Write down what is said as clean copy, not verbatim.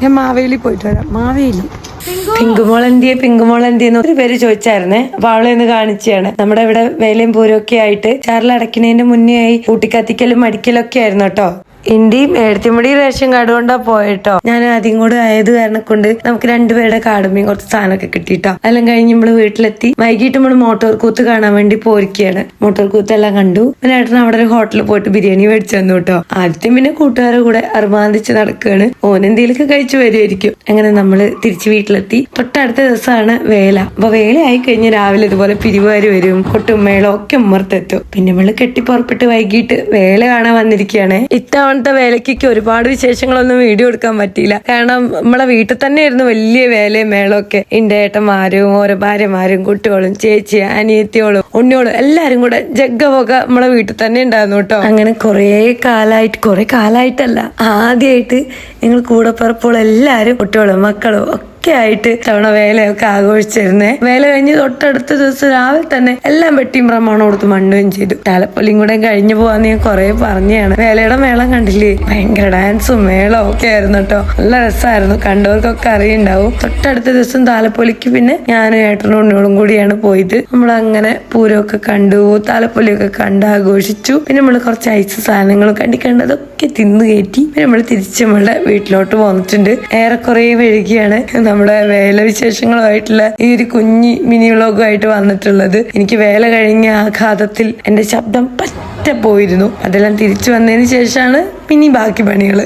ഞാൻ മാവേലി പോയിട്ട് വരാം. മാവേലി പിങ്കുമോളെന്തിയെന്ന് ഒരു പേര് ചോദിച്ചായിരുന്നേ. അപ്പൊ അവളെ ഒന്ന് കാണിച്ചാണ്. നമ്മുടെ ഇവിടെ വേലയും പൂരം ഒക്കെ ആയിട്ട് ചാറിലടക്കുന്നതിന്റെ മുന്നേ ആയി കൂട്ടിക്കത്തിക്കലും മടിക്കലൊക്കെ ആയിരുന്നു കേട്ടോ. ഇന്ത്യയും എഴുത്തിമുടി റേഷൻ കാർഡ് കൊണ്ടാ പോയിട്ടോ. ഞാൻ ആദ്യം കൂടെ ആയത് കാരണം കൊണ്ട് നമുക്ക് രണ്ടുപേരുടെ കാർഡും കുറച്ച് സാധനമൊക്കെ കിട്ടിട്ടോ. എല്ലാം കഴിഞ്ഞ് നമ്മള് വീട്ടിലെത്തി. വൈകിട്ട് നമ്മള് മോട്ടോർ കൂത്ത് കാണാൻ വേണ്ടി പോയിരിക്കുകയാണ്. മോട്ടോർ കൂത്ത് എല്ലാം കണ്ടു. പിന്നെ ഏട്ടൻ അവിടെ ഒരു ഹോട്ടലിൽ പോയിട്ട് ബിരിയാണി മേടിച്ചു തന്നു കേട്ടോ. ആദ്യം പിന്നെ കൂട്ടുകാരുടെ കൂടെ അർമാന്തിച്ച് നടക്കുകയാണ്. ഓനെന്തേലൊക്കെ കഴിച്ചു വരുമായിരിക്കും. അങ്ങനെ നമ്മള് തിരിച്ച് വീട്ടിലെത്തി. തൊട്ടടുത്ത ദിവസമാണ് വേല. അപ്പൊ വേല ആയി കഴിഞ്ഞ് രാവിലെ ഇതുപോലെ പിരിവാര് വരും, കൊട്ടും മേളം ഒക്കെ ഉമ്മർത്തെത്തും. പിന്നെ നമ്മള് കെട്ടിപ്പുറപ്പെട്ട് വൈകിട്ട് വേല കാണാൻ വന്നിരിക്കുകയാണ്. ഇത്തവണത്തെ വേലയ്ക്ക് ഒരുപാട് വിശേഷങ്ങളൊന്നും വീഡിയോ എടുക്കാൻ പറ്റിയില്ല. കാരണം നമ്മളെ വീട്ടിൽ തന്നെയായിരുന്നു വലിയ വേലയും മേളമൊക്കെ. എന്റെ ഏട്ടന്മാരും ഓരോ ഭാര്യമാരും കുട്ടികളും ചേച്ചി അനിയത്തിയോളും ഉണ്ണിയോളും എല്ലാരും കൂടെ ജഗ്ഗവൊക നമ്മളെ വീട്ടിൽ തന്നെ ഉണ്ടായിരുന്നു കേട്ടോ. അങ്ങനെ കുറെ കാലായിട്ടല്ല, ആദ്യമായിട്ട് ഞങ്ങൾ കൂടപ്പിറപ്പുകളും എല്ലാരും കുട്ടികളും മക്കളും ആയിട്ട് തവണ വേലയൊക്കെ ആഘോഷിച്ചിരുന്നേ. വേല കഴിഞ്ഞ് തൊട്ടടുത്ത ദിവസം രാവിലെ തന്നെ എല്ലാം വെട്ടിയും പ്രമാണം കൊടുത്ത് മണ്ണുകയും ചെയ്തു. താലപ്പൊലിയും കൂടെ കഴിഞ്ഞു പോവാന്ന് ഞാൻ കുറെ പറഞ്ഞാണ്. വേലയുടെ മേളം കണ്ടില്ലേ, ഭയങ്കര ഡാൻസും മേളവും ഒക്കെ ആയിരുന്നു കേട്ടോ. നല്ല രസമായിരുന്നു, കണ്ടവർക്കൊക്കെ അറിയുണ്ടാവും. തൊട്ടടുത്ത ദിവസം താലപ്പൊലിക്ക് പിന്നെ ഞാനും ഏട്ടനും ഉണ്ണിയോളും കൂടിയാണ് പോയത്. നമ്മളങ്ങനെ പൂരമൊക്കെ കണ്ടു, താലപ്പൊലിയൊക്കെ കണ്ട് ആഘോഷിച്ചു. പിന്നെ നമ്മള് കുറച്ച് ഐസ് സാധനങ്ങളും കണ്ടതൊക്കെ തിന്നു കയറ്റി പിന്നെ നമ്മള് തിരിച്ച് നമ്മളുടെ വീട്ടിലോട്ട് പോന്നിട്ടുണ്ട്. ഏറെക്കുറെ വൈകിയാണ് നമ്മുടെ വേല വിശേഷങ്ങളുമായിട്ടുള്ള ഈ ഒരു കുഞ്ഞി മിനി വ്ലോഗുമായിട്ട് വന്നിട്ടുള്ളത്. എനിക്ക് വേല കഴിഞ്ഞ ആഘാതത്തിൽ എന്റെ ശബ്ദം പറ്റ പോയിരുന്നു. അതെല്ലാം തിരിച്ചു വന്നതിന് ശേഷമാണ് പിന്നെ ബാക്കി പണികള്.